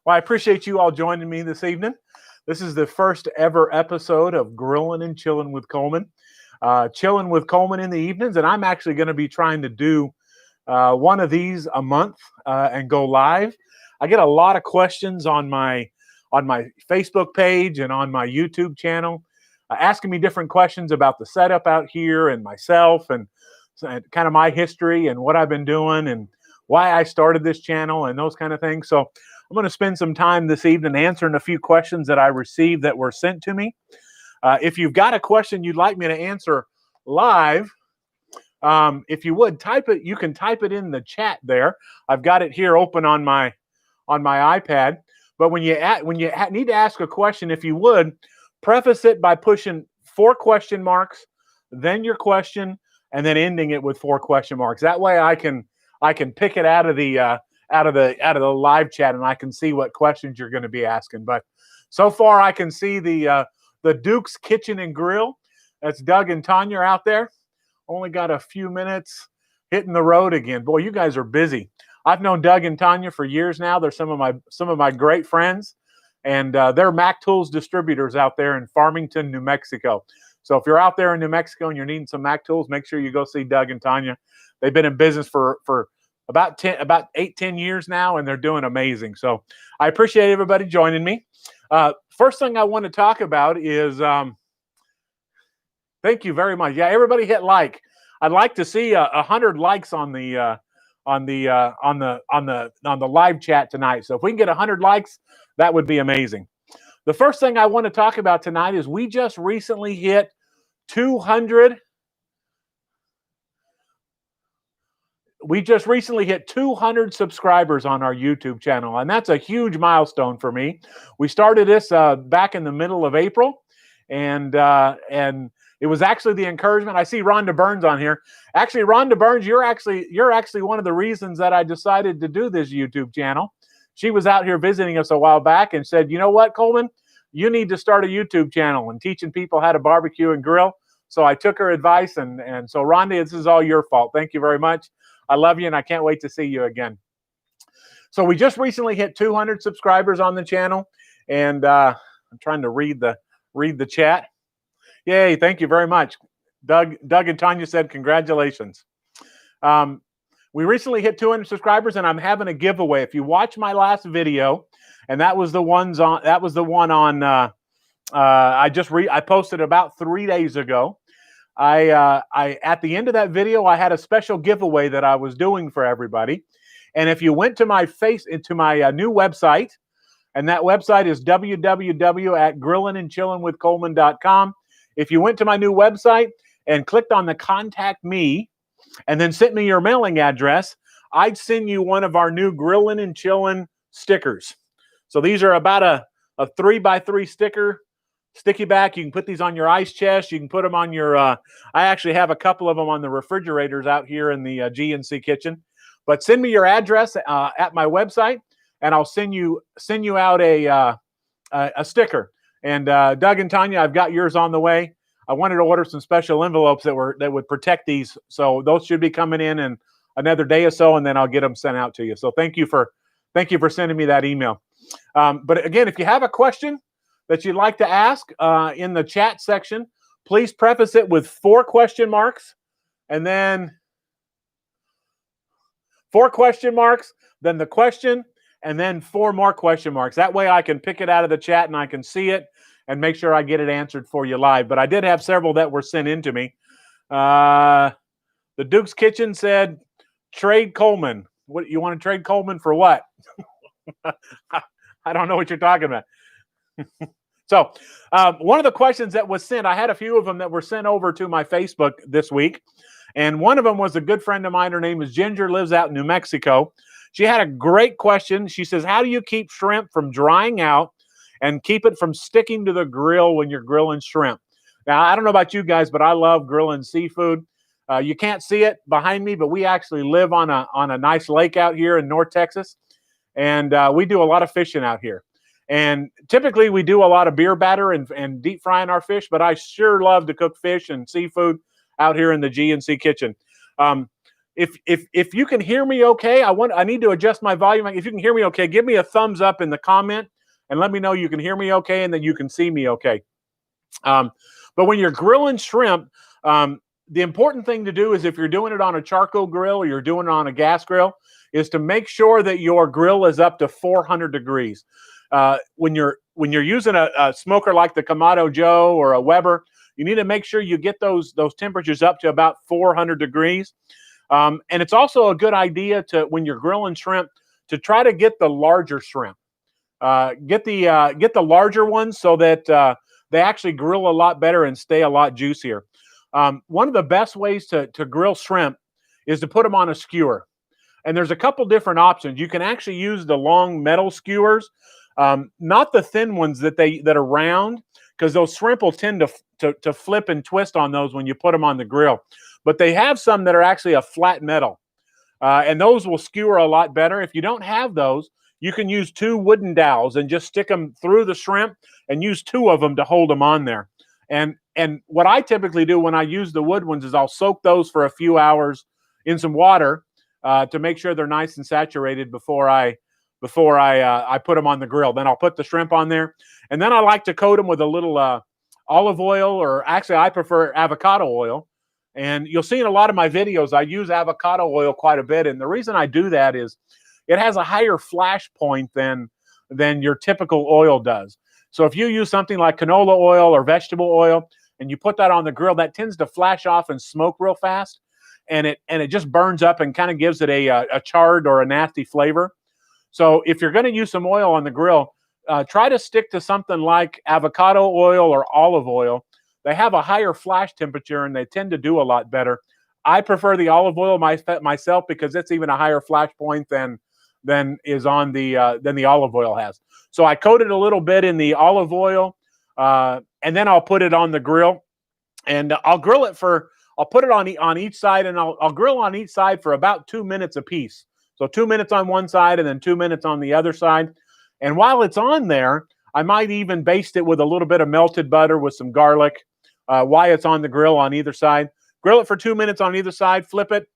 Well, I appreciate you all joining me this evening. This is the first ever episode of Grillin and Chillin with Coleman. Chillin with Coleman in the evenings, and I'm actually going to be trying to do one of these a month and go live. I get a lot of questions on my Facebook page and on my YouTube channel, asking me different questions about the setup out here and myself and kind of my history and what I've been doing and why I started this channel and those kind of things. So I'm going to spend some time this evening answering a few questions that I received that were sent to me. If you've got a question you'd like me to answer live, if you would type it, you can type it in the chat there. I've got it here open on my iPad. But when you need to ask a question, if you would, preface it by pushing 4 question marks, then your question, and then ending it with 4 question marks. That way, I can pick it out of the live chat, and I can see what questions you're going to be asking. But so far, I can see the Duke's Kitchen and Grill. That's Doug and Tanya out there. Only got a few minutes, hitting the road again. Boy, you guys are busy. I've known Doug and Tanya for years now. They're some of my great friends, and they're Mac Tools distributors out there in Farmington, New Mexico. So if you're out there in New Mexico and you're needing some Mac Tools, make sure you go see Doug and Tanya. They've been in business for about 8-10 years now, and they're doing amazing. So I appreciate everybody joining me. First thing I want to talk about is thank you very much. Yeah, everybody hit like. I'd like to see 100 likes on the live chat tonight. So if we can get 100 likes, that would be amazing. The first thing I want to talk about tonight is we just recently hit 200. We just recently hit 200 subscribers on our YouTube channel, and that's a huge milestone for me. We started this back in the middle of April, and it was actually the encouragement. I see Rhonda Burns on here. Actually, Rhonda Burns, you're actually one of the reasons that I decided to do this YouTube channel. She was out here visiting us a while back and said, "You know what, Coleman? You need to start a YouTube channel and teaching people how to barbecue and grill." So I took her advice, and so Rhonda, this is all your fault. Thank you very much. I love you, and I can't wait to see you again. So we just recently hit 200 subscribers on the channel, and I'm trying to read the chat. Yay, thank you very much. Doug and Tanya said congratulations. We recently hit 200 subscribers, and I'm having a giveaway. If you watch my last video, and that was the one on I posted about 3 days ago. I at the end of that video, I had a special giveaway that I was doing for everybody. And if you went to my new website, and that website is www.grillinandchillinwithcoleman.com. If you went to my new website and clicked on the Contact Me, and then sent me your mailing address, I'd send you one of our new Grillin' and Chillin' stickers. So these are about a 3x3 sticker, sticky back. You can put these on your ice chest. You can put them on your, I actually have a couple of them on the refrigerators out here in the GNC kitchen. But send me your address at my website, and I'll send you out a sticker. And Doug and Tanya, I've got yours on the way. I wanted to order some special envelopes that would protect these, so those should be coming in another day or so, and then I'll get them sent out to you. So thank you for sending me that email. But again, if you have a question that you'd like to ask in the chat section, please preface it with 4 question marks, and then 4 question marks, then the question, and then 4 more question marks. That way I can pick it out of the chat and I can see it and make sure I get it answered for you live. But I did have several that were sent in to me. The Duke's Kitchen said, trade Coleman. What, you want to trade Coleman for what? I don't know what you're talking about. So one of the questions that was sent, I had a few of them that were sent over to my Facebook this week. And one of them was a good friend of mine. Her name is Ginger, lives out in New Mexico. She had a great question. She says, how do you keep shrimp from drying out and keep it from sticking to the grill when you're grilling shrimp? Now, I don't know about you guys, but I love grilling seafood. You can't see it behind me, but we actually live on a nice lake out here in North Texas. And we do a lot of fishing out here. And typically we do a lot of beer batter and deep frying our fish, but I sure love to cook fish and seafood out here in the GNC kitchen. if you can hear me okay, I need to adjust my volume. If you can hear me okay, give me a thumbs up in the comment and let me know you can hear me okay and that you can see me okay. But when you're grilling shrimp, the important thing to do is, if you're doing it on a charcoal grill or you're doing it on a gas grill, is to make sure that your grill is up to 400 degrees. When you're using a smoker like the Kamado Joe or a Weber, you need to make sure you get those temperatures up to about 400 degrees. And it's also a good idea to, when you're grilling shrimp, to try to get the larger shrimp. Get the larger ones so that they actually grill a lot better and stay a lot juicier. One of the best ways to grill shrimp is to put them on a skewer. And there's a couple different options. You can actually use the long metal skewers, not the thin ones that are round, because those shrimp will tend to flip and twist on those when you put them on the grill. But they have some that are actually a flat metal, and those will skewer a lot better. If you don't have those, you can use 2 wooden dowels and just stick them through the shrimp and use 2 of them to hold them on there. And what I typically do when I use the wood ones is I'll soak those for a few hours in some water to make sure they're nice and saturated before I put them on the grill. Then I'll put the shrimp on there, and then I like to coat them with a little olive oil, or actually I prefer avocado oil. And you'll see in a lot of my videos I use avocado oil quite a bit. And the reason I do that is it has a higher flash point than your typical oil does. So if you use something like canola oil or vegetable oil and you put that on the grill, that tends to flash off and smoke real fast, and it just burns up and kind of gives it a charred or a nasty flavor. So if you're going to use some oil on the grill, try to stick to something like avocado oil or olive oil. They have a higher flash temperature and they tend to do a lot better. I prefer the olive oil myself because it's even a higher flash point than is on the olive oil has. So I coat it a little bit in the olive oil, and then I'll put it on the grill, and I'll put it on each side, and I'll grill on each side for about 2 minutes apiece. So 2 minutes on one side and then 2 minutes on the other side. And while it's on there, I might even baste it with a little bit of melted butter with some garlic while it's on the grill on either side. Grill it for 2 minutes on either side, flip it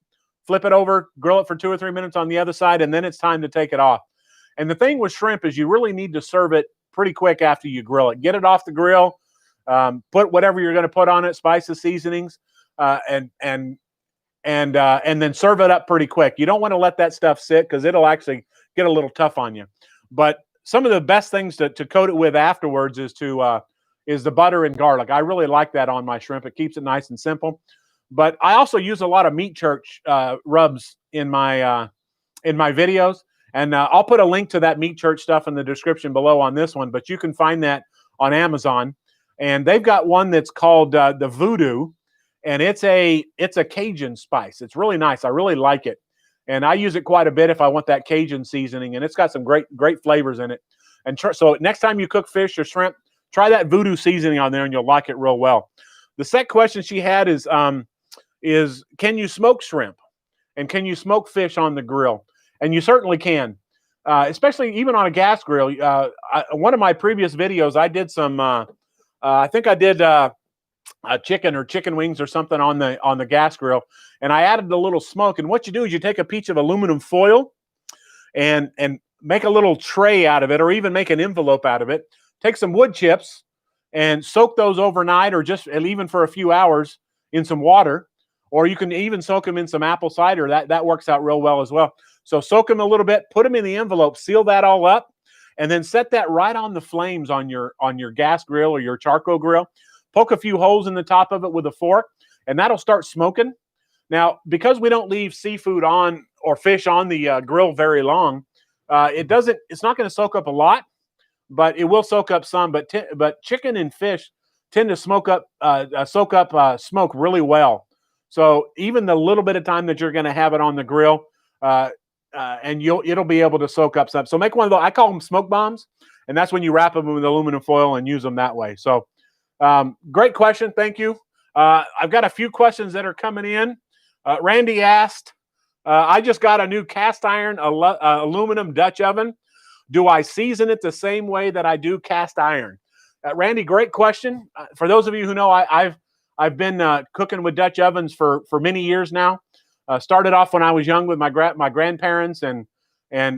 over, grill it for 2 or 3 minutes on the other side, and then it's time to take it off. And the thing with shrimp is you really need to serve it pretty quick after you grill it. Get it off the grill, put whatever you're going to put on it, spices, seasonings, and then serve it up pretty quick. You don't want to let that stuff sit because it'll actually get a little tough on you. But some of the best things to coat it with afterwards is the butter and garlic. I really like that on my shrimp. It keeps it nice and simple. But I also use a lot of meat church rubs in my videos, and I'll put a link to that meat church stuff in the description below on this one. But you can find that on Amazon, and they've got one that's called the Voodoo, and it's a Cajun spice. It's really nice. I really like it, and I use it quite a bit if I want that Cajun seasoning, and it's got some great flavors in it. And so next time you cook fish or shrimp, try that Voodoo seasoning on there, and you'll like it real well. The second question she had is can you smoke shrimp, and can you smoke fish on the grill? And you certainly can, especially even on a gas grill. One of my previous videos, I did some. I think I did a chicken or chicken wings or something on the gas grill, and I added a little smoke. And what you do is you take a piece of aluminum foil and make a little tray out of it, or even make an envelope out of it. Take some wood chips and soak those overnight, or just even for a few hours in some water. Or you can even soak them in some apple cider. That works out real well as well. So soak them a little bit, put them in the envelope, seal that all up, and then set that right on the flames on your gas grill or your charcoal grill. Poke a few holes in the top of it with a fork, and that'll start smoking. Now, because we don't leave seafood on or fish on the grill very long, it's not going to soak up a lot, but it will soak up some. But chicken and fish tend to soak up smoke really well. So even the little bit of time that you're going to have it on the grill, and it'll be able to soak up some. So make one of those. I call them smoke bombs, and that's when you wrap them with aluminum foil and use them that way. So great question. Thank you. I've got a few questions that are coming in. Randy asked, I just got a new cast iron aluminum Dutch oven. Do I season it the same way that I do cast iron? Randy, great question. For those of you who know, I've been cooking with Dutch ovens for many years now. Started off when I was young with my grandparents and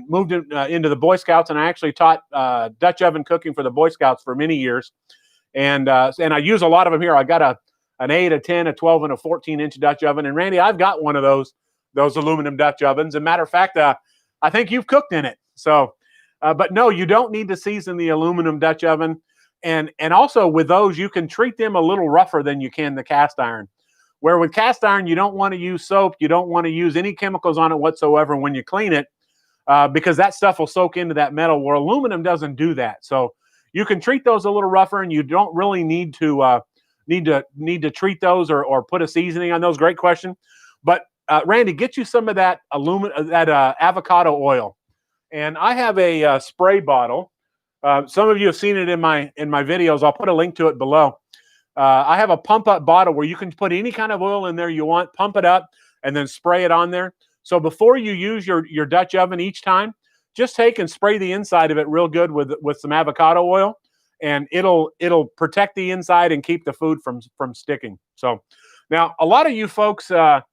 moved into the Boy Scouts, and I actually taught Dutch oven cooking for the Boy Scouts for many years. And I use a lot of them here. I got an 8, a 10, a 12, and a 14-inch Dutch oven. And Randy, I've got one of those aluminum Dutch ovens. As a matter of fact, I think you've cooked in it. So, but no, you don't need to season the aluminum Dutch oven. And also with those, you can treat them a little rougher than you can the cast iron. Where with cast iron, you don't want to use soap. You don't want to use any chemicals on it whatsoever when you clean it, because that stuff will soak into that metal, where aluminum doesn't do that. So you can treat those a little rougher, and you don't really need to treat those or put a seasoning on those. Great question. But Randy, get you some of that avocado oil. And I have a spray bottle. Some of you have seen it in my videos. I'll put a link to it below. I have a pump up bottle where you can put any kind of oil in there you want, pump it up, and then spray it on there. So before you use your Dutch oven each time, just take and spray the inside of it real good with some avocado oil, and it'll protect the inside and keep the food from sticking. So now a lot of you folks have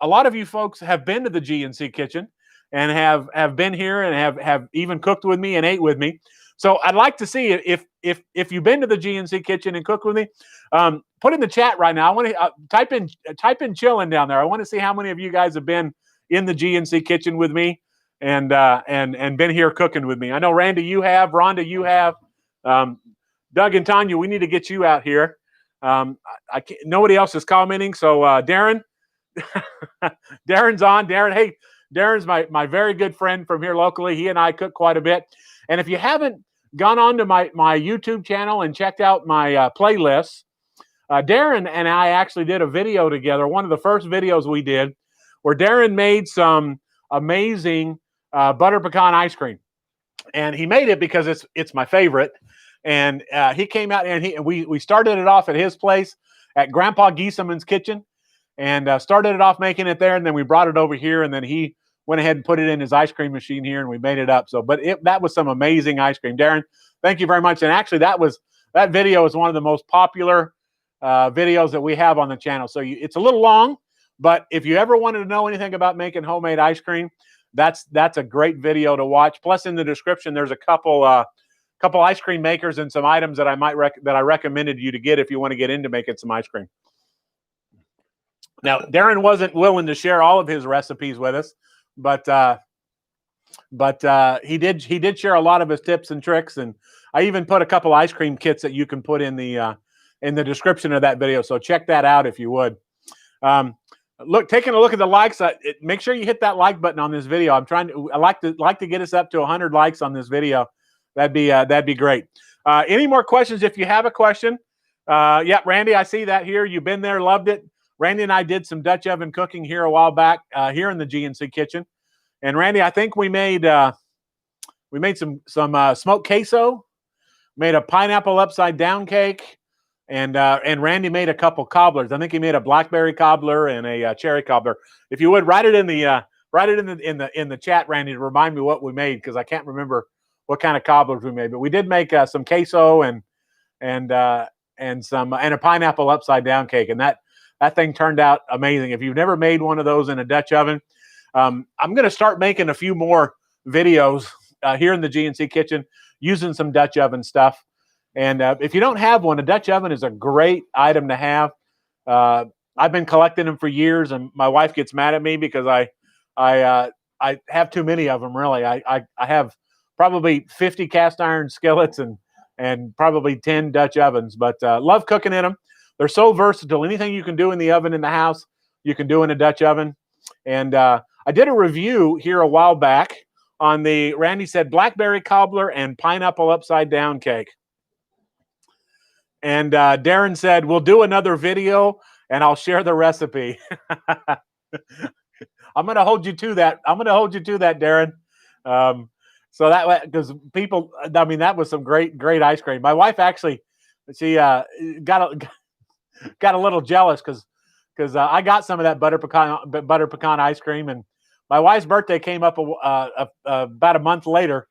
been to the GNC kitchen and have been here and have even cooked with me and ate with me. So I'd like to see if you've been to the GNC kitchen and cooked with me, put in the chat right now. I want to type in chillin down there. I want to see how many of you guys have been in the GNC kitchen with me and been here cooking with me. I know Randy, you have. Rhonda, you have. Doug and Tanya, we need to get you out here. I can't, nobody else is commenting. So Darren, Darren's on. Darren, hey, Darren's my very good friend from here locally. He and I cook quite a bit. And if you haven't gone on to my YouTube channel and checked out my playlists, Darren and I actually did a video together, one of the first videos we did, where Darren made some amazing butter pecan ice cream. And he made it because it's my favorite. And he came out and we started it off at his place at Grandpa Gieseman's kitchen, and started it off making it there. And then we brought it over here, and then he went ahead and put it in his ice cream machine here, and we made it up. So, but that was some amazing ice cream. Darren, thank you very much. And actually, that video is one of the most popular videos that we have on the channel. So it's a little long, but if you ever wanted to know anything about making homemade ice cream, that's a great video to watch. Plus, in the description, there's a couple ice cream makers and some items that I recommended you to get if you want to get into making some ice cream. Now, Darren wasn't willing to share all of his recipes with us, but he did share a lot of his tips and tricks, and I even put a couple ice cream kits that you can put in the description of that video. So check that out if you would. Taking a look at the likes. Make sure you hit that like button on this video. I like to get us up to 100 likes on this video. That'd be great. Any more questions? If you have a question, yeah, Randy, I see that here. You've been there, loved it. Randy and I did some Dutch oven cooking here a while back here in the GNC kitchen. And Randy, I think we made some smoked queso, made a pineapple upside down cake, and Randy made a couple cobblers. I think he made a blackberry cobbler and a cherry cobbler. If you would write it in the chat, Randy, to remind me what we made, because I can't remember what kind of cobblers we made. But we did make some queso and a pineapple upside down cake, and that thing turned out amazing. If you've never made one of those in a Dutch oven, I'm going to start making a few more videos here in the GNC kitchen using some Dutch oven stuff. And if you don't have one, a Dutch oven is a great item to have. I've been collecting them for years, and my wife gets mad at me because I have too many of them. Really, I have probably 50 cast iron skillets and probably 10 Dutch ovens. But love cooking in them. They're so versatile. Anything you can do in the oven in the house, you can do in a Dutch oven. And I did a review here a while back on the, Randy said, blackberry cobbler and pineapple upside down cake. And Darren said, we'll do another video and I'll share the recipe. I'm going to hold you to that. Darren. So that way, because people, I mean, that was some great ice cream. My wife actually, she got a little jealous because I got some of that butter pecan ice cream, and my wife's birthday came up about a month later,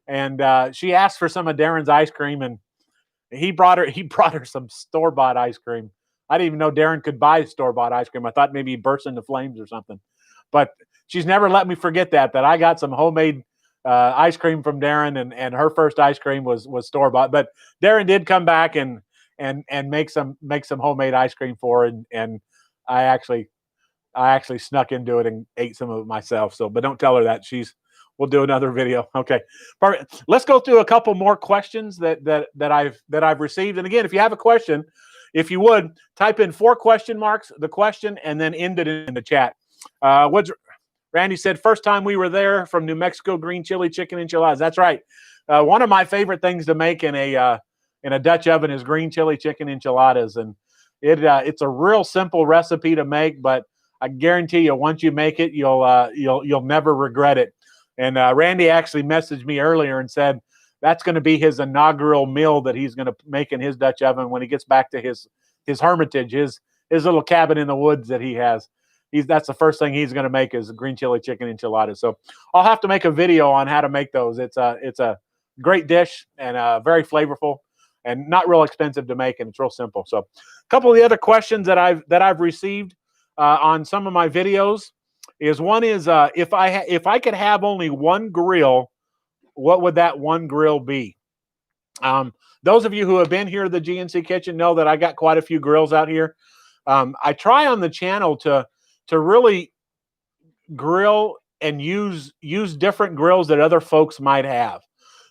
and she asked for some of Darren's ice cream, and he brought her some store-bought ice cream. I didn't even know Darren could buy store-bought ice cream. I thought maybe he burst into flames or something. But she's never let me forget that I got some homemade ice cream from Darren, and her first ice cream was store bought. But Darren did come back and make some homemade ice cream for her, and I actually snuck into it and ate some of it myself. So, but don't tell her that. We'll do another video. Okay, perfect. Let's go through a couple more questions that I've received. And again, if you have a question, if you would type in 4 question marks, the question, and then end it in the chat. Randy said, first time we were there from New Mexico, green chili chicken enchiladas. That's right. One of my favorite things to make in a Dutch oven is green chili chicken enchiladas, and it's a real simple recipe to make, but I guarantee you, once you make it, you'll never regret it. And Randy actually messaged me earlier and said that's going to be his inaugural meal that he's going to make in his Dutch oven when he gets back to his hermitage, his little cabin in the woods that he has. That's the first thing he's going to make is green chili chicken enchiladas. So I'll have to make a video on how to make those. It's a great dish and very flavorful and not real expensive to make, and it's real simple. So a couple of the other questions that I've received on some of my videos is if I could have only one grill, what would that one grill be? Those of you who have been here at the GNC Kitchen know that I got quite a few grills out here. I try on the channel to really grill and use different grills that other folks might have.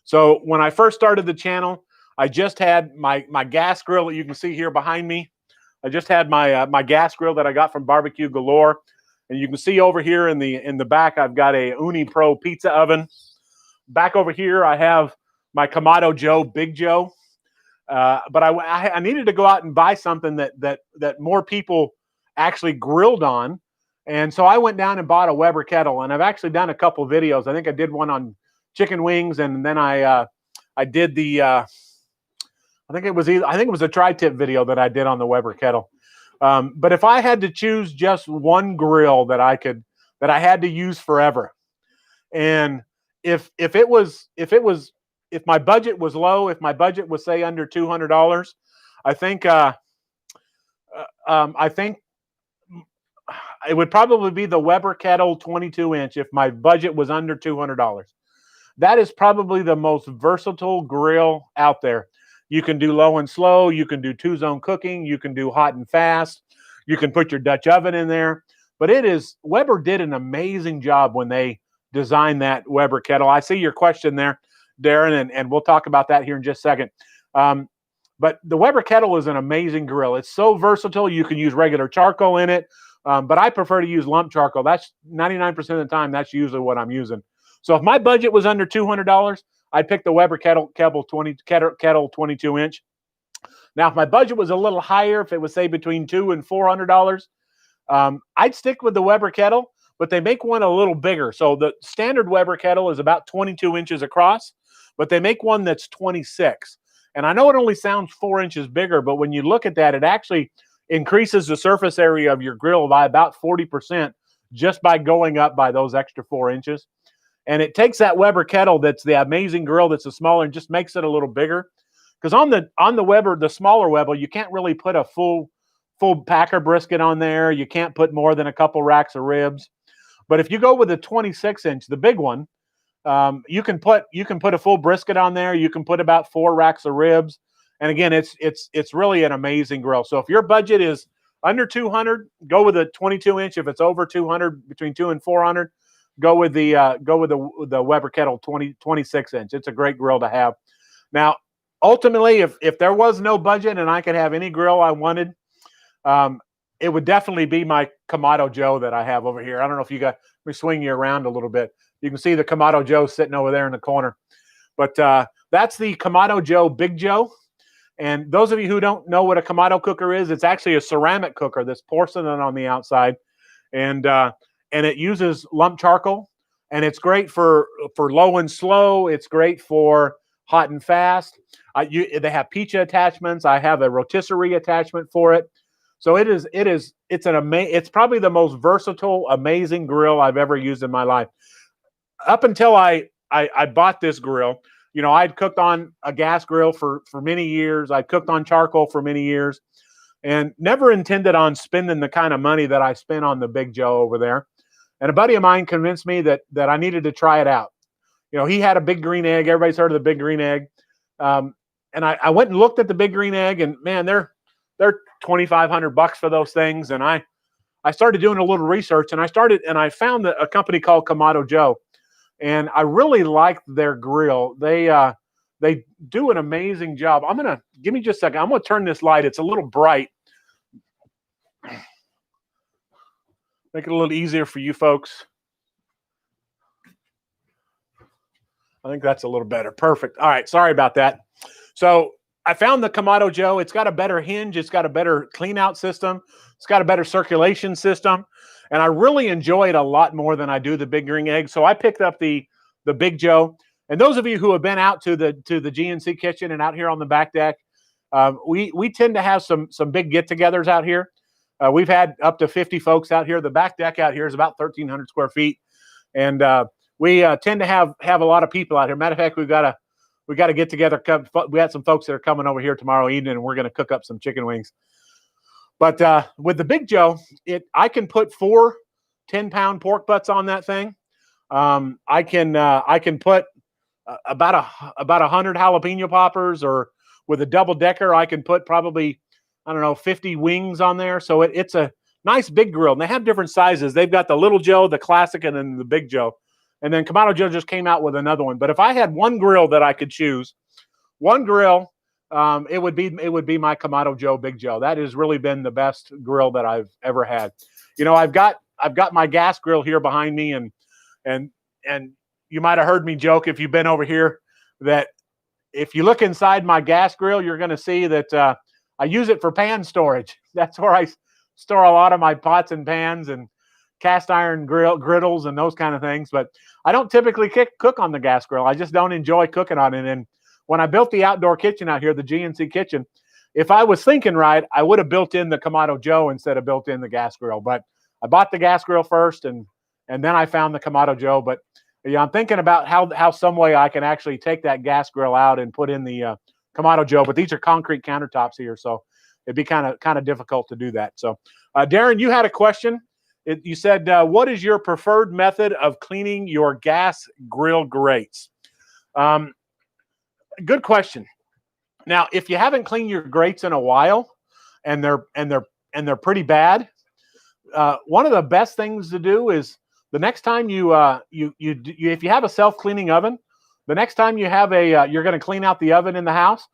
So when I first started the channel, I just had my gas grill that you can see here behind me. I just had my gas grill that I got from Barbecue Galore, and you can see over here in the back I've got a Uni Pro pizza oven. Back over here I have my Kamado Joe Big Joe. But I needed to go out and buy something that more people actually grilled on, and so I went down and bought a Weber kettle. And I've actually done a couple of videos. I think I did one on chicken wings, and then I did the I think it was a tri-tip video that I did on the Weber kettle. But if I had to choose just one grill that I had to use forever, and if my budget was low, if my budget was say under $200, I think it would probably be the Weber kettle 22-inch if my budget was under $200. That is probably the most versatile grill out there. You can do low and slow. You can do 2-zone cooking. You can do hot and fast. You can put your Dutch oven in there. But Weber did an amazing job when they designed that Weber kettle. I see your question there, Darren, and we'll talk about that here in just a second. But the Weber kettle is an amazing grill. It's so versatile. You can use regular charcoal in it, but I prefer to use lump charcoal. That's 99% of the time. That's usually what I'm using. So if my budget was under $200, I'd pick the Weber kettle 22-inch. Now, if my budget was a little higher, if it was say between $200 and $400, I'd stick with the Weber kettle, but they make one a little bigger. So the standard Weber kettle is about 22 inches across, but they make one that's 26. And I know it only sounds 4 inches bigger, but when you look at that, it actually increases the surface area of your grill by about 40% just by going up by those extra 4 inches. And it takes that Weber kettle that's the amazing grill that's a smaller and just makes it a little bigger. Because on the Weber, the smaller Weber, you can't really put a full packer brisket on there. You can't put more than a couple racks of ribs. But if you go with the 26-inch, the big one, you can put a full brisket on there. You can put about 4 racks of ribs. And again, it's really an amazing grill. So if your budget is under $200, go with a 22-inch. If it's over $200, between $200 and $400, go with the Weber kettle 26-inch. It's a great grill to have. Now, ultimately, if there was no budget and I could have any grill I wanted, it would definitely be my Kamado Joe that I have over here. I don't know if you got, let me swing you around a little bit. You can see the Kamado Joe sitting over there in the corner. But that's the Kamado Joe Big Joe. And those of you who don't know what a Kamado cooker is, it's actually a ceramic cooker that's porcelain on the outside. And it uses lump charcoal. And it's great for low and slow. It's great for hot and fast. They have pizza attachments. I have a rotisserie attachment for it. So it's probably the most versatile, amazing grill I've ever used in my life. Up until I bought this grill, you know, I'd cooked on a gas grill for many years. I cooked on charcoal for many years, and never intended on spending the kind of money that I spent on the Big Joe over there. And a buddy of mine convinced me that I needed to try it out. You know, he had a Big Green Egg. Everybody's heard of the Big Green Egg. And I went and looked at the Big Green Egg, and man, they're $2,500 for those things. And I started doing a little research, and I found a company called Kamado Joe, and I really liked their grill. They do an amazing job. Give me just a second. I'm gonna turn this light. It's a little bright. Make it a little easier for you folks. I think that's a little better. Perfect. All right. Sorry about that. So I found the Kamado Joe. It's got a better hinge. It's got a better clean out system. It's got a better circulation system. And I really enjoy it a lot more than I do the Big Green Egg. So I picked up the Big Joe. And those of you who have been out to the GNC kitchen and out here on the back deck, we tend to have some big get-togethers out here. We've had up to 50 folks out here. The back deck out here is about 1,300 square feet. And we tend to have a lot of people out here. Matter of fact, we got to get together. We had some folks that are coming over here tomorrow evening, and we're going to cook up some chicken wings. But with the Big Joe, I can put 4 10-pound pork butts on that thing. I can put about 100 jalapeno poppers, or with a double decker, I can put probably, I don't know, 50 wings on there. So it's a nice big grill, and they have different sizes. They've got the Little Joe, the Classic, and then the Big Joe. And then Kamado Joe just came out with another one. But if I had one grill that I could choose, one grill, it would be my Kamado Joe Big Joe. That has really been the best grill that I've ever had. You know, I've got my gas grill here behind me, and you might have heard me joke, if you've been over here, that if you look inside my gas grill, you're going to see that I use it for pan storage. That's where I store a lot of my pots and pans and cast iron griddles and those kind of things. But I don't typically cook on the gas grill. I just don't enjoy cooking on it. And when I built the outdoor kitchen out here, the GNC kitchen, if I was thinking right, I would have built in the Kamado Joe instead of built in the gas grill. But I bought the gas grill first, and then I found the Kamado Joe. But yeah, I'm thinking about how some way I can actually take that gas grill out and put in the Kamado Joe. But these are concrete countertops here, so it'd be kind of difficult to do that. So, Darren, you had a question. You said, what is your preferred method of cleaning your gas grill grates? Good question. Now, if you haven't cleaned your grates in a while, and they're pretty bad, one of the best things to do is the next time if you have a self-cleaning oven, the next time you have you're going to clean out the oven in the house,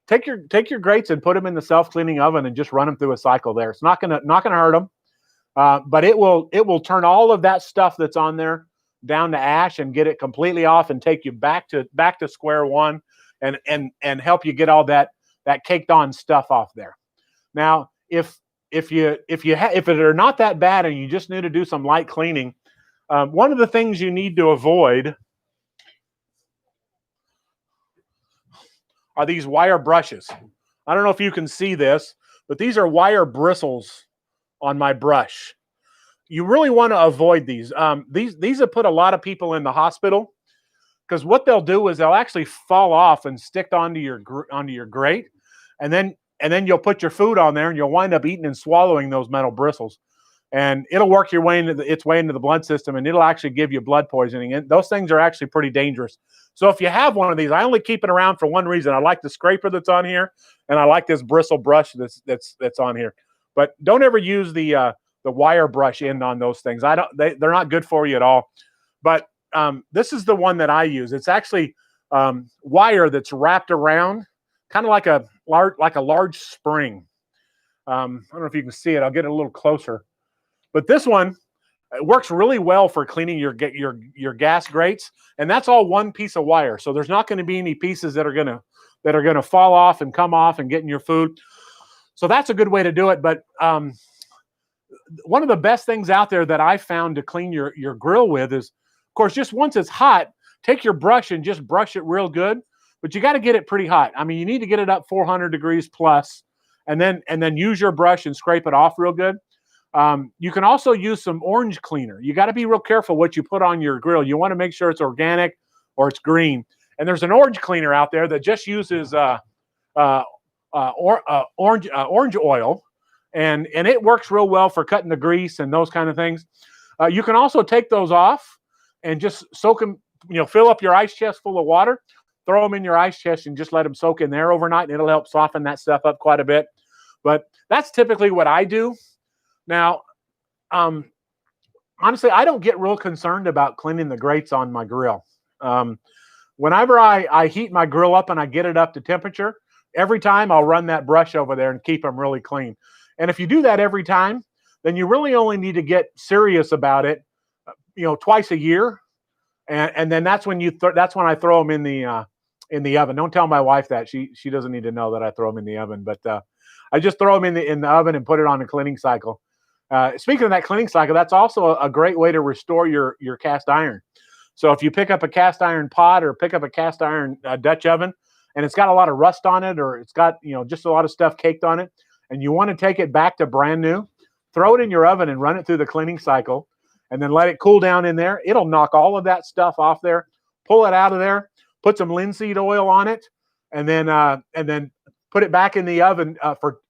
take your grates and put them in the self-cleaning oven and just run them through a cycle there. It's not gonna hurt them. But it will turn all of that stuff that's on there down to ash and get it completely off and take you back to square one and help you get all that caked on stuff off there. Now, if it are not that bad and you just need to do some light cleaning, one of the things you need to avoid are these wire brushes. I don't know if you can see this, but these are wire bristles on my brush. You really want to avoid these. These have put a lot of people in the hospital, because what they'll do is they'll actually fall off and stick onto your grate, and then you'll put your food on there and you'll wind up eating and swallowing those metal bristles, and it'll work its way into the blood system, and it'll actually give you blood poisoning. And those things are actually pretty dangerous. So if you have one of these, I only keep it around for one reason. I like the scraper that's on here, and I like this bristle brush that's on here. But don't ever use the wire brush end on those things. They're not good for you at all. But this is the one that I use. It's actually wire that's wrapped around, kind of like a large spring. I don't know if you can see it. I'll get it a little closer. But this one, it works really well for cleaning your gas grates, and that's all one piece of wire. So there's not going to be any pieces that are going to fall off and come off and get in your food. So that's a good way to do it. But one of the best things out there that I found to clean your grill with is, of course, just once it's hot, take your brush and just brush it real good. But you got to get it pretty hot. I mean, you need to get it up 400 degrees plus, and then use your brush and scrape it off real good. You can also use some orange cleaner. You got to be real careful what you put on your grill. You want to make sure it's organic or it's green. And there's an orange cleaner out there that just uses orange oil, and it works real well for cutting the grease and those kind of things. You can also take those off and just soak them, fill up your ice chest full of water, throw them in your ice chest and just let them soak in there overnight, and it'll help soften that stuff up quite a bit. But that's typically what I do. Now, honestly, I don't get real concerned about cleaning the grates on my grill. Whenever I heat my grill up and I get it up to temperature, every time I'll run that brush over there and keep them really clean. And if you do that every time, then you really only need to get serious about it, twice a year. And then that's when that's when I throw them in the oven. Don't tell my wife that. She doesn't need to know that I throw them in the oven. But I just throw them in the oven and put it on a cleaning cycle. Speaking of that cleaning cycle, that's also a great way to restore your cast iron. So if you pick up a cast iron pot or pick up a cast iron Dutch oven, and it's got a lot of rust on it, or it's got just a lot of stuff caked on it, and you want to take it back to brand new, throw it in your oven and run it through the cleaning cycle, and then let it cool down in there. It'll knock all of that stuff off there. Pull it out of there. Put some linseed oil on it, and then put it back in the oven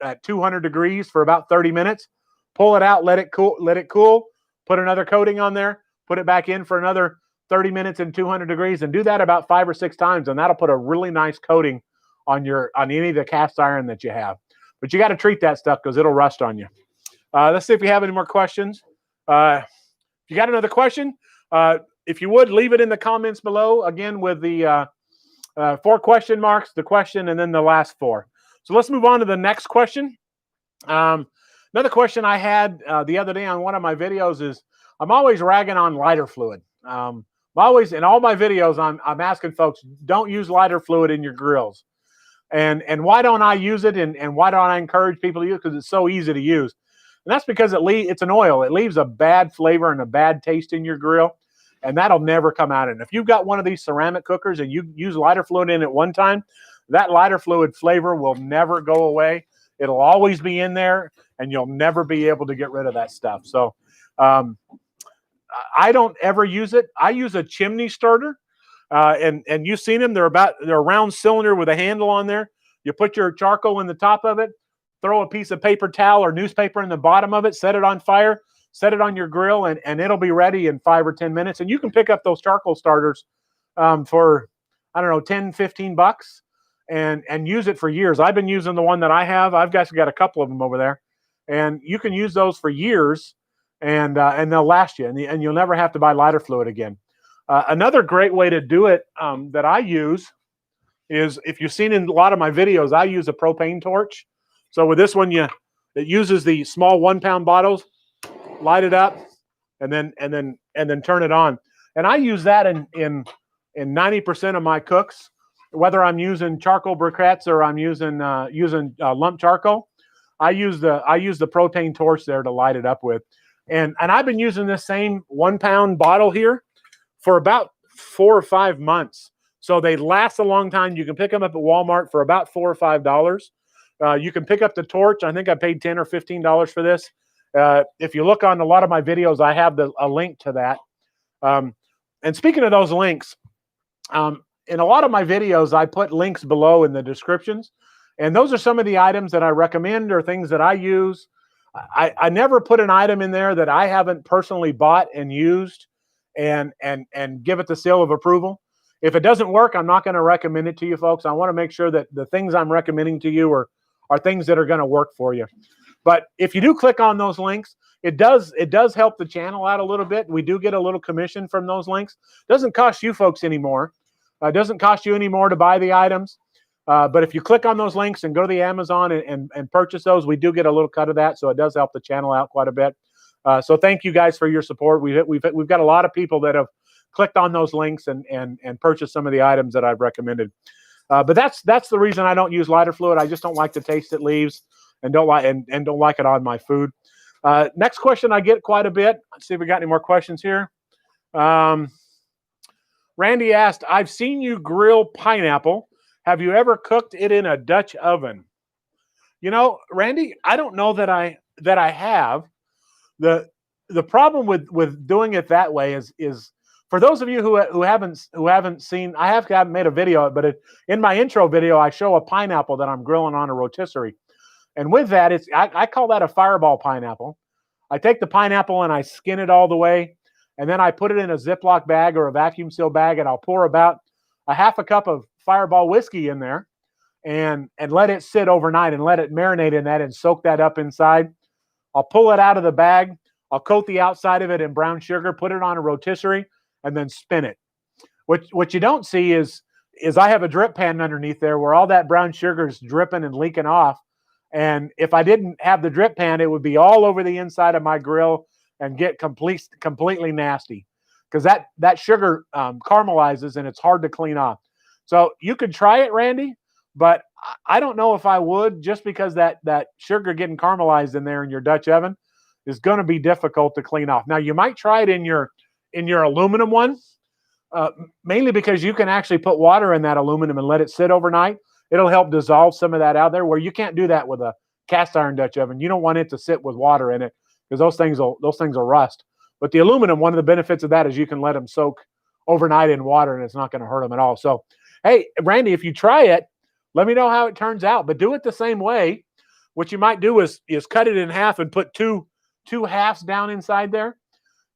at 200 degrees for about 30 minutes. Pull it out, let it cool, put another coating on there, put it back in for another 30 minutes and 200 degrees, and do that about 5 or 6 times, and that'll put a really nice coating on any of the cast iron that you have. But you got to treat that stuff because it'll rust on you. Let's see if we have any more questions. If you got another question, if you would, leave it in the comments below, again, with the 4 question marks, the question, and then the last 4. So let's move on to the next question. Another question I had the other day on one of my videos is, I'm always ragging on lighter fluid. Always in all my videos, I'm asking folks, don't use lighter fluid in your grills. And why don't I use it, and why don't I encourage people to use it? Because it's so easy to use. And that's because it's an oil. It leaves a bad flavor and a bad taste in your grill, and that'll never come out. And if you've got one of these ceramic cookers and you use lighter fluid in it one time, that lighter fluid flavor will never go away. It'll always be in there, and you'll never be able to get rid of that stuff. So I don't ever use it. I use a chimney starter, and you've seen them. They're a round cylinder with a handle on there. You put your charcoal in the top of it, throw a piece of paper towel or newspaper in the bottom of it, set it on fire, set it on your grill, and it'll be ready in 5 or 10 minutes. And you can pick up those charcoal starters for, I don't know, 10, 15 bucks and use it for years. I've been using the one that I have. I've got a couple of them over there, and you can use those for years, and they'll last you, and you'll never have to buy lighter fluid again. Another great way to do it that I use is, if you've seen in a lot of my videos, I use a propane torch. So with this one, it uses the small 1-pound bottles, light it up, and then turn it on. And I use that in 90% of my cooks, whether I'm using charcoal briquettes or I'm using lump charcoal. I use the propane torch there to light it up with. And I've been using this same 1-pound bottle here for about 4 or 5 months. So they last a long time. You can pick them up at Walmart for about $4 or $5. You can pick up the torch. I think I paid $10 or $15 for this. If you look on a lot of my videos, I have a link to that. And speaking of those links, in a lot of my videos, I put links below in the descriptions. And those are some of the items that I recommend or things that I use. I never put an item in there that I haven't personally bought and used and give it the seal of approval. If it doesn't work, I'm not going to recommend it to you folks. I want to make sure that the things I'm recommending to you are things that are going to work for you. But if you do click on those links, it does help the channel out a little bit. We do get a little commission from those links. It doesn't cost you folks anymore. It doesn't cost you anymore to buy the items. But if you click on those links and go to the Amazon and purchase those, we do get a little cut of that. So it does help the channel out quite a bit. So thank you guys for your support. We've got a lot of people that have clicked on those links and purchased some of the items that I've recommended. But that's the reason I don't use lighter fluid. I just don't like the taste it leaves and don't like it on my food. Next question I get quite a bit. Let's see if we got any more questions here. Randy asked, I've seen you grill pineapple. Have you ever cooked it in a Dutch oven? Randy, I don't know that I have. The problem with doing it that way is for those of you who haven't seen, I haven't made a video, but in my intro video, I show a pineapple that I'm grilling on a rotisserie. And with that, I call that a fireball pineapple. I take the pineapple and I skin it all the way, and then I put it in a Ziploc bag or a vacuum seal bag, and I'll pour about a half a cup of Fireball whiskey in there and let it sit overnight and let it marinate in that and soak that up inside. I'll pull it out of the bag. I'll coat the outside of it in brown sugar, put it on a rotisserie, and then spin it. What you don't see is I have a drip pan underneath there where all that brown sugar is dripping and leaking off. And if I didn't have the drip pan, it would be all over the inside of my grill and get completely nasty because that sugar caramelizes and it's hard to clean off. So you could try it, Randy, but I don't know if I would, just because that sugar getting caramelized in there in your Dutch oven is going to be difficult to clean off. Now you might try it in your aluminum one, mainly because you can actually put water in that aluminum and let it sit overnight. It'll help dissolve some of that out there, where you can't do that with a cast iron Dutch oven. You don't want it to sit with water in it because those things will rust. But the aluminum, one of the benefits of that is you can let them soak overnight in water and it's not going to hurt them at all. So, hey, Randy, if you try it, let me know how it turns out. But do it the same way. What you might do is cut it in half and put two halves down inside there,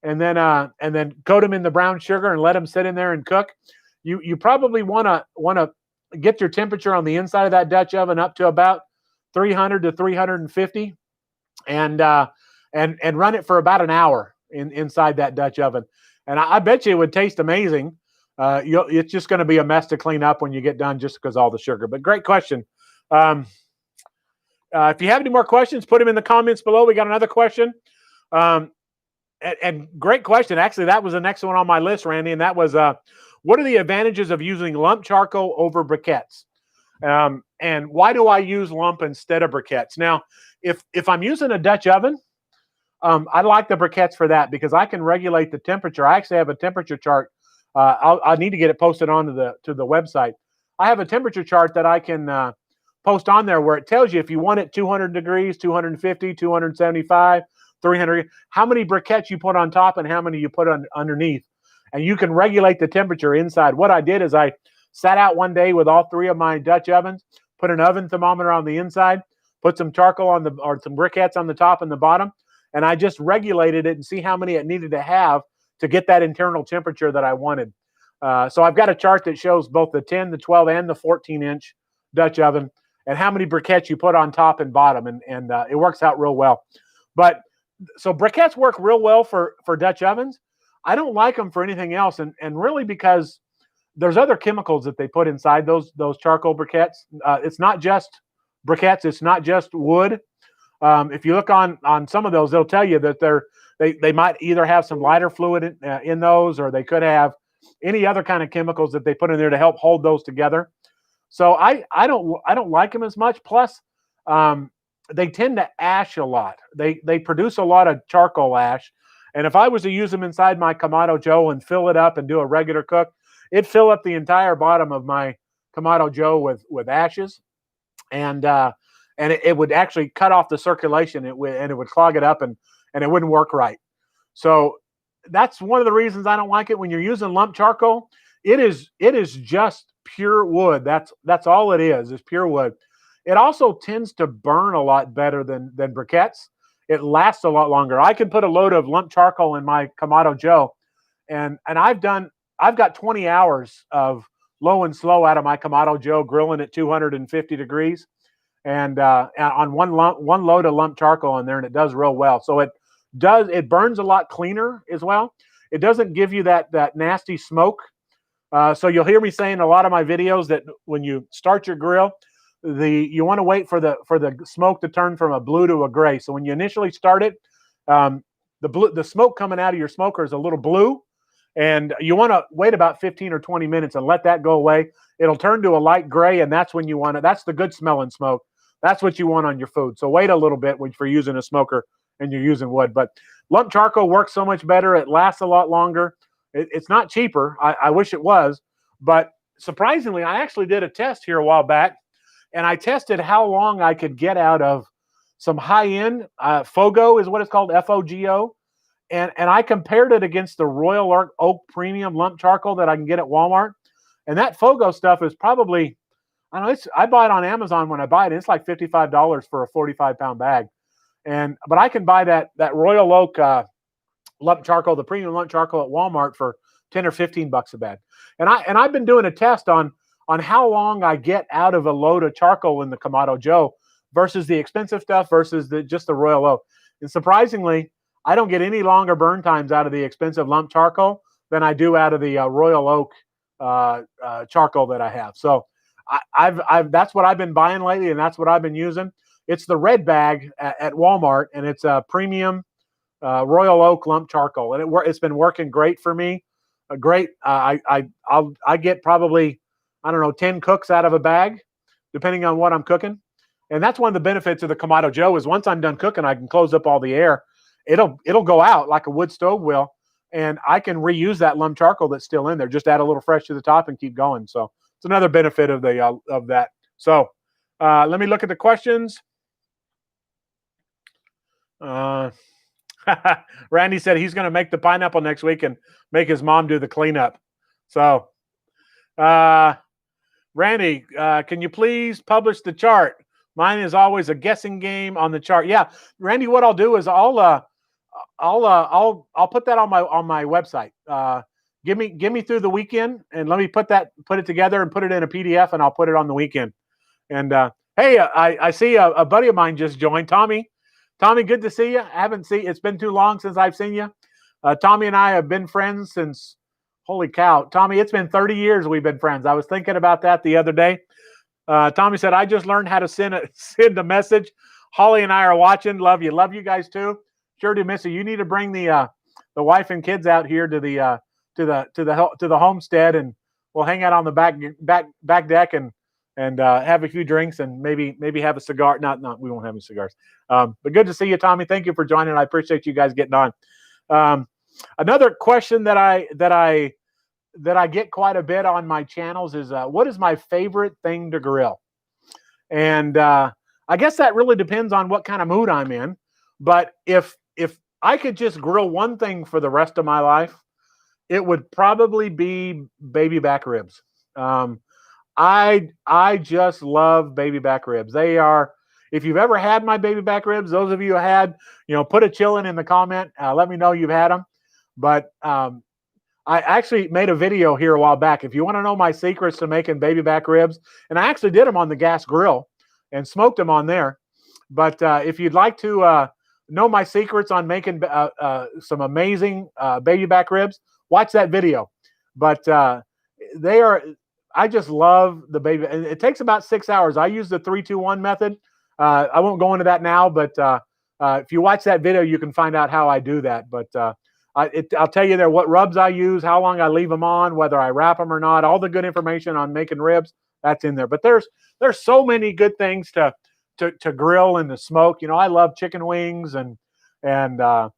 and then coat them in the brown sugar and let them sit in there and cook. You probably want to get your temperature on the inside of that Dutch oven up to about 300 to 350, and run it for about an hour inside that Dutch oven. And I bet you it would taste amazing. It's just going to be a mess to clean up when you get done, just because all the sugar. But great question. If you have any more questions, put them in the comments below. We got another question. And great question. Actually, that was the next one on my list, Randy, and that was, what are the advantages of using lump charcoal over briquettes? And why do I use lump instead of briquettes? Now, if I'm using a Dutch oven, I like the briquettes for that because I can regulate the temperature. I actually have a temperature chart. I need to get it posted onto the website. I have a temperature chart that I can post on there where it tells you if you want it 200 degrees, 250, 275, 300, how many briquettes you put on top and how many you put underneath. And you can regulate the temperature inside. What I did is I sat out one day with all three of my Dutch ovens, put an oven thermometer on the inside, put some charcoal or some briquettes on the top and the bottom, and I just regulated it and see how many it needed to have to get that internal temperature that I wanted. So I've got a chart that shows both the 10, the 12, and the 14-inch Dutch oven and how many briquettes you put on top and bottom, and it works out real well. But so briquettes work real well for Dutch ovens. I don't like them for anything else, and really because there's other chemicals that they put inside those charcoal briquettes. It's not just briquettes. It's not just wood. If you look on some of those, they'll tell you that they might either have some lighter fluid in those, or they could have any other kind of chemicals that they put in there to help hold those together. So I don't like them as much. Plus, they tend to ash a lot. They produce a lot of charcoal ash. And if I was to use them inside my Kamado Joe and fill it up and do a regular cook, it'd fill up the entire bottom of my Kamado Joe with ashes, and it would actually cut off the circulation. It would clog it up, and it wouldn't work right. So that's one of the reasons I don't like it. When you're using lump charcoal, it is just pure wood. That's all it is pure wood. It also tends to burn a lot better than briquettes. It lasts a lot longer. I can put a load of lump charcoal in my Kamado Joe, and I've got 20 hours of low and slow out of my Kamado Joe grilling at 250 degrees, and on one load of lump charcoal in there, and it does real well. So it burns a lot cleaner as well. It doesn't give you that nasty smoke. So you'll hear me saying in a lot of my videos that when you start your grill, you want to wait for the smoke to turn from a blue to a gray. So when you initially start it, the smoke coming out of your smoker is a little blue, and you want to wait about 15 or 20 minutes and let that go away. It'll turn to a light gray, and that's when you want it. That's the good smelling smoke. That's what you want on your food. So wait a little bit for using a smoker and you're using wood. But lump charcoal works so much better. It lasts a lot longer. It's not cheaper. I wish it was, but surprisingly, I actually did a test here a while back, and I tested how long I could get out of some high-end Fogo is what it's called, Fogo, and I compared it against the Royal Oak Premium lump charcoal that I can get at Walmart, and that Fogo stuff is probably, I don't know, I buy it on Amazon when I buy it. It's like $55 for a 45-pound bag, But I can buy that Royal Oak lump charcoal, the premium lump charcoal at Walmart for 10 or 15 bucks a bag. And I've been doing a test on how long I get out of a load of charcoal in the Kamado Joe versus the expensive stuff versus just the Royal Oak. And surprisingly, I don't get any longer burn times out of the expensive lump charcoal than I do out of the Royal Oak charcoal that I have. So I've that's what I've been buying lately, and that's what I've been using. It's the red bag at Walmart, and it's a premium Royal Oak lump charcoal, and it's been working great for me. Great. I get probably, I don't know, 10 cooks out of a bag, depending on what I'm cooking. And that's one of the benefits of the Kamado Joe is once I'm done cooking, I can close up all the air. It'll go out like a wood stove will, and I can reuse that lump charcoal that's still in there. Just add a little fresh to the top and keep going. So it's another benefit of that. So let me look at the questions. Randy said he's going to make the pineapple next week and make his mom do the cleanup. So, Randy, can you please publish the chart? Mine is always a guessing game on the chart. Yeah, Randy, what I'll do is I'll put that on my website. Give me through the weekend and let me put it together and put it in a PDF, and I'll put it on the weekend. And hey, I see a buddy of mine just joined, Tommy. Tommy, good to see you. It's been too long since I've seen you. Tommy and I have been friends since, holy cow, Tommy, it's been 30 years we've been friends. I was thinking about that the other day. Tommy said, I just learned how to send a message. Holly and I are watching. Love you. Love you guys too. Sure do miss you. You need to bring the wife and kids out here to the homestead, and we'll hang out on the back deck and have a few drinks and maybe have a cigar. Not we won't have any cigars. But good to see you, Tommy. Thank you for joining. I appreciate you guys getting on. Another question that I get quite a bit on my channels is what is my favorite thing to grill? And I guess that really depends on what kind of mood I'm in. But if I could just grill one thing for the rest of my life, it would probably be baby back ribs. I just love baby back ribs. They are, if you've ever had my baby back ribs, those of you who had, put a chillin in the comment. Let me know you've had them. But I actually made a video here a while back. If you want to know my secrets to making baby back ribs, and I actually did them on the gas grill and smoked them on there. But if you'd like to know my secrets on making some amazing baby back ribs, watch that video. But I just love the baby. It takes about 6 hours. I use the 3-2-1 method. I won't go into that now, but if you watch that video, you can find out how I do that. But I'll tell you there what rubs I use, how long I leave them on, whether I wrap them or not. All the good information on making ribs, that's in there. But there's so many good things to grill and to smoke. I love chicken wings and if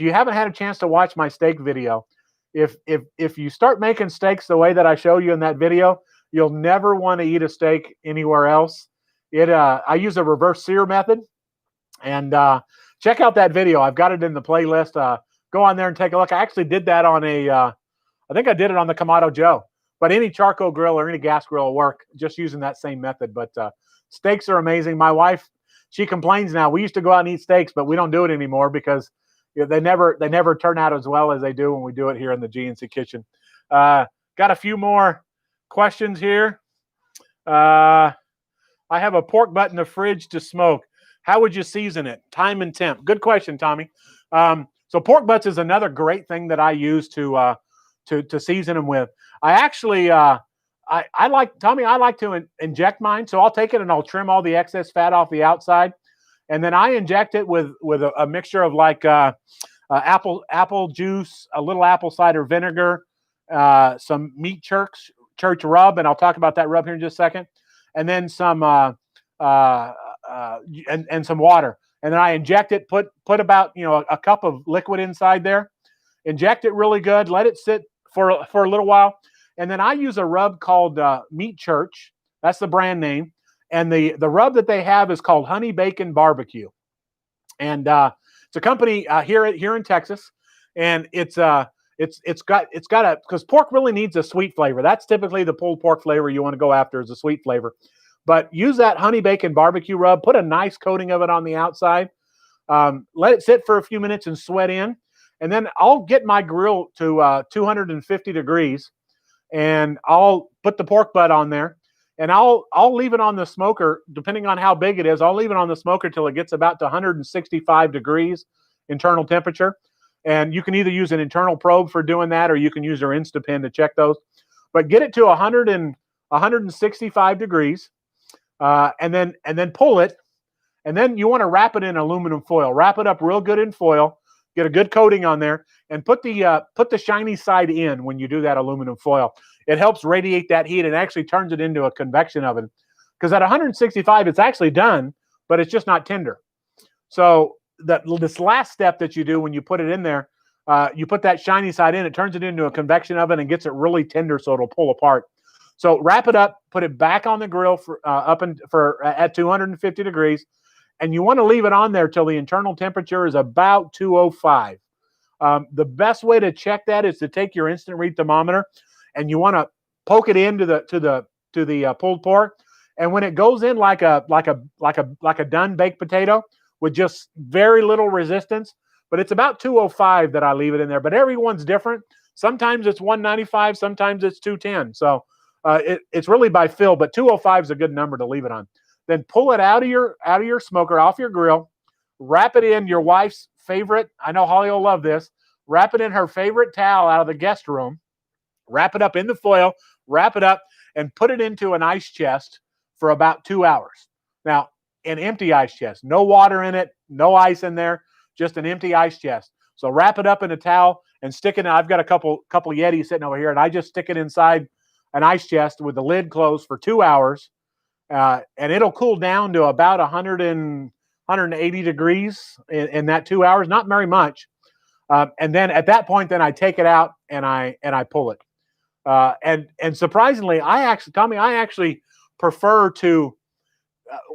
you haven't had a chance to watch my steak video, if you start making steaks the way that I show you in that video, you'll never want to eat a steak anywhere else. I use a reverse sear method, and check out that video. I've got it in the playlist. Go on there and take a look. I actually did that on I think I did it on the Kamado Joe, but any charcoal grill or any gas grill will work just using that same method. But steaks are amazing. My wife, she complains now. We used to go out and eat steaks, but we don't do it anymore because they never turn out as well as they do when we do it here in the GNC kitchen. Got a few more questions here. I have a pork butt in the fridge to smoke. How would you season it? Time and temp. Good question, Tommy. So pork butts is another great thing that I use to season them with. I actually I like to inject mine. So I'll take it and I'll trim all the excess fat off the outside, and then I inject it with a mixture of like apple juice, a little apple cider vinegar, some meat church rub, and I'll talk about that rub here in just a second, and then some and some water, and then I inject it. Put about a cup of liquid inside there. Inject it really good. Let it sit for a little while, and then I use a rub called Meat Church. That's the brand name, and the rub that they have is called Honey Bacon Barbecue, and it's a company here in Texas, and it's got because pork really needs a sweet flavor. That's typically the pulled pork flavor you want to go after is a sweet flavor. But use that honey bacon barbecue rub. Put a nice coating of it on the outside. Let it sit for a few minutes and sweat in. And then I'll get my grill to 250 degrees, and I'll put the pork butt on there, and I'll leave it on the smoker, depending on how big it is. I'll leave it on the smoker till it gets about to 165 degrees internal temperature. And you can either use an internal probe for doing that, or you can use your Instapin to check those. But get it to 165 degrees, and then pull it. And then you want to wrap it in aluminum foil. Wrap it up real good in foil. Get a good coating on there, and put the shiny side in when you do that aluminum foil. It helps radiate that heat and actually turns it into a convection oven. Because at 165, it's actually done, but it's just not tender. So this last step that you do when you put it in there, you put that shiny side in, it turns it into a convection oven and gets it really tender so it'll pull apart. So wrap it up, put it back on the grill at 250 degrees. And you want to leave it on there till the internal temperature is about 205. The best way to check that is to take your instant read thermometer, and you want to poke it into the pulled pork. And when it goes in like a done baked potato with just very little resistance, but it's about 205 that I leave it in there. But everyone's different. Sometimes it's 195, sometimes it's 210. So it's really by feel, but 205 is a good number to leave it on. Then pull it out of your smoker, off your grill, wrap it in your wife's favorite. I know Holly will love this. Wrap it in her favorite towel out of the guest room. Wrap it up in the foil, wrap it up, and put it into an ice chest for about 2 hours. Now, an empty ice chest, no water in it, no ice in there, just an empty ice chest. So wrap it up in a towel and stick it in. I've got a couple Yetis sitting over here, and I just stick it inside an ice chest with the lid closed for 2 hours. And it'll cool down to about 180 degrees in that 2 hours, not very much. And then at that point, then I take it out and I pull it. And surprisingly, I actually prefer to.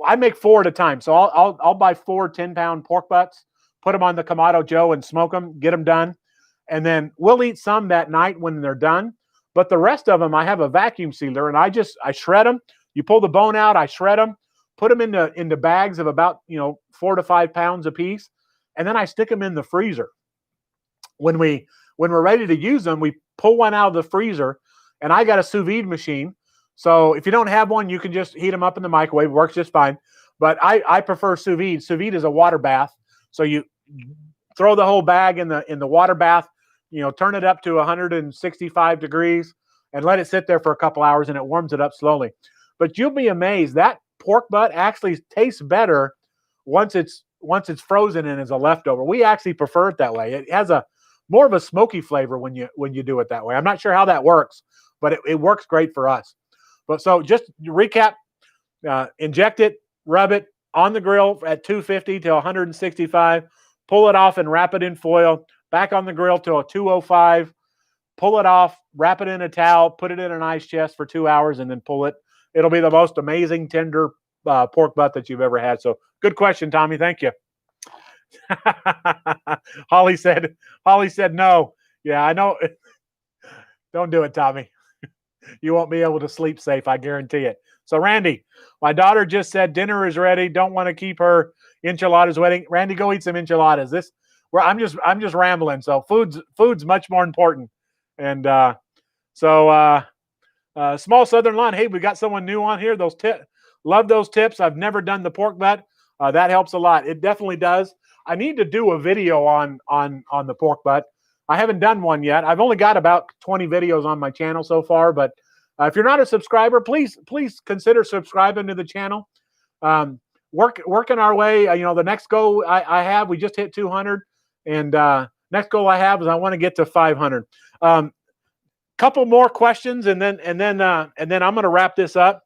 I make 4 at a time, so I'll buy 4 10-pound pork butts, put them on the Kamado Joe and smoke them, get them done, and then we'll eat some that night when they're done. But the rest of them, I have a vacuum sealer, and I shred them. You pull the bone out, I shred them, put them into bags of about 4 to 5 pounds a piece, and then I stick them in the freezer. When we're ready to use them, we pull one out of the freezer, and I got a sous vide machine. So if you don't have one, you can just heat them up in the microwave. It works just fine. But I prefer sous vide. Sous vide is a water bath. So you throw the whole bag in the water bath, turn it up to 165 degrees and let it sit there for a couple hours, and it warms it up slowly. But you'll be amazed, that pork butt actually tastes better once it's frozen and is a leftover. We actually prefer it that way. It has more of a smoky flavor when you do it that way. I'm not sure how that works, but it works great for us. But so just to recap, inject it, rub it on the grill at 250 to 165, pull it off and wrap it in foil, back on the grill to a 205, pull it off, wrap it in a towel, put it in an ice chest for 2 hours, and then pull it. It'll be the most amazing tender pork butt that you've ever had. So good question, Tommy. Thank you. Holly said no. Yeah, I know. Don't do it, Tommy. You won't be able to sleep safe, I guarantee it. So Randy, my daughter just said dinner is ready. Don't want to keep her enchiladas waiting. Randy, go eat some enchiladas. I'm just rambling. So food's much more important. And Small Southern Lawn. Hey, we got someone new on here. Love those tips. I've never done the pork butt. That helps a lot. It definitely does. I need to do a video on the pork butt. I haven't done one yet. I've only got about 20 videos on my channel so far, but if you're not a subscriber, please consider subscribing to the channel. Working our way. The next goal I have, we just hit 200, and next goal I have is I want to get to 500. Couple more questions, and then I'm going to wrap this up.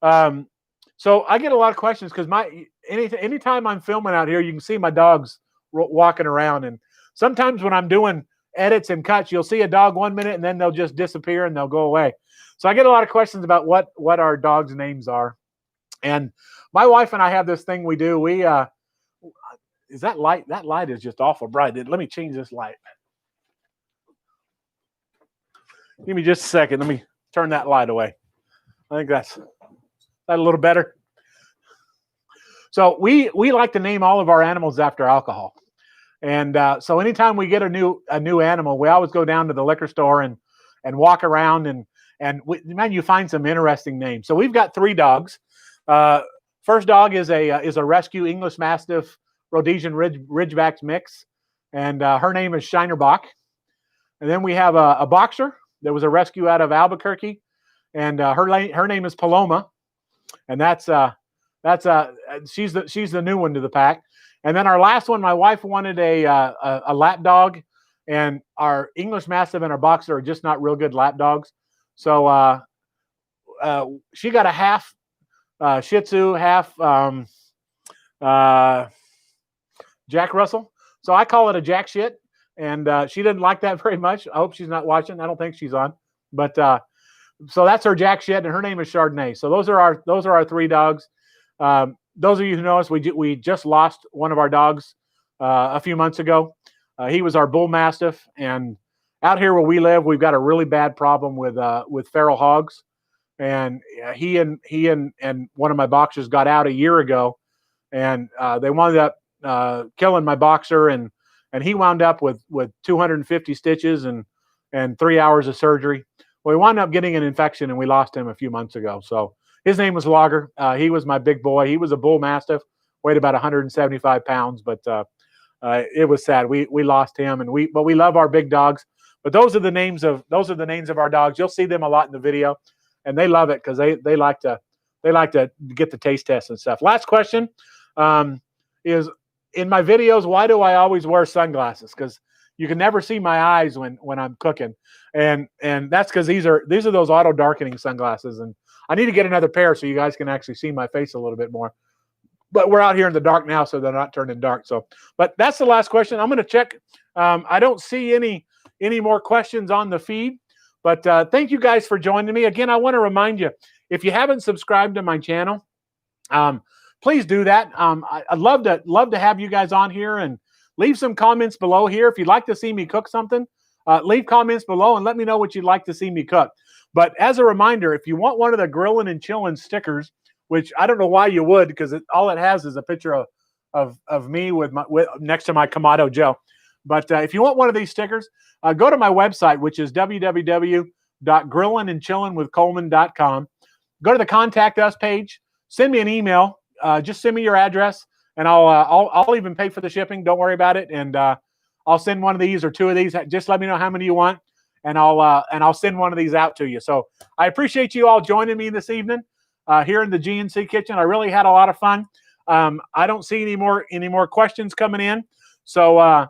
So I get a lot of questions because anytime I'm filming out here, you can see my dogs walking around, and sometimes when I'm doing edits and cuts, you'll see a dog 1 minute and then they'll just disappear and they'll go away. So I get a lot of questions about what our dogs' names are. And my wife and I have this thing we do. Is that light? That light is just awful bright. Let me change this light. Give me just a second. Let me turn that light away. I think that a little better? So we like to name all of our animals after alcohol. And so anytime we get a new animal, we always go down to the liquor store and walk around man, you find some interesting names. So we've got 3 dogs. First dog is a rescue English Mastiff Rhodesian Ridgeback mix, and her name is Shinerbach. And then we have a boxer that was a rescue out of Albuquerque, and her name is Paloma, and she's the new one to the pack. And then our last one, my wife wanted a lap dog, and our English Mastiff and our boxer are just not real good lap dogs. So she got a half Shih Tzu, half Jack Russell. So I call it a Jack shit, and she didn't like that very much. I hope she's not watching. I don't think she's on, but so that's her Jack shit, and her name is Chardonnay. So those are our 3 dogs. Those of you who know us, we just lost one of our dogs a few months ago. He was our bull mastiff, and out here where we live, we've got a really bad problem with feral hogs. And he and one of my boxers got out a year ago, and they wound up killing my boxer, and he wound up with 250 stitches and 3 hours of surgery. Well, he wound up getting an infection, and we lost him a few months ago. So his name was Lager. He was my big boy. He was a bull mastiff, weighed about 175 pounds, but it was sad. We lost him, but we love our big dogs. But those are the names of our dogs. You'll see them a lot in the video, and they love it because they like to get the taste test and stuff. Last question is, in my videos, why do I always wear sunglasses? Because you can never see my eyes when I'm cooking, and that's because these are those auto darkening sunglasses, and I need to get another pair so you guys can actually see my face a little bit more. But we're out here in the dark now, so they're not turning dark. So, but that's the last question. I'm going to check. I don't see any more questions on the feed, but thank you guys for joining me. Again, I want to remind you, if you haven't subscribed to my channel, please do that. I'd love to have you guys on here, and leave some comments below here. If you'd like to see me cook something, leave comments below and let me know what you'd like to see me cook. But as a reminder, if you want one of the Grillin' and Chillin' stickers, which I don't know why you would, because all it has is a picture of me with next to my Kamado Joe. But if you want one of these stickers, go to my website, which is www.grillinandchillinwithcoleman.com. Go to the Contact Us page. Send me an email. Just send me your address, and I'll even pay for the shipping. Don't worry about it. And I'll send one of these or 2 of these. Just let me know how many you want, and I'll send one of these out to you. So I appreciate you all joining me this evening here in the GNC kitchen. I really had a lot of fun. I don't see any more questions coming in. So I'm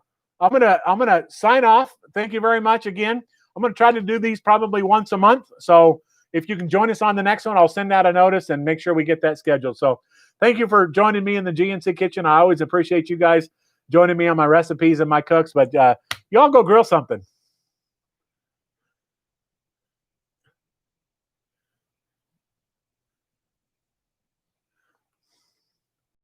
gonna sign off. Thank you very much again. I'm gonna try to do these probably once a month. So if you can join us on the next one, I'll send out a notice and make sure we get that scheduled. So thank you for joining me in the GNC kitchen. I always appreciate you guys joining me on my recipes and my cooks. But y'all go grill something.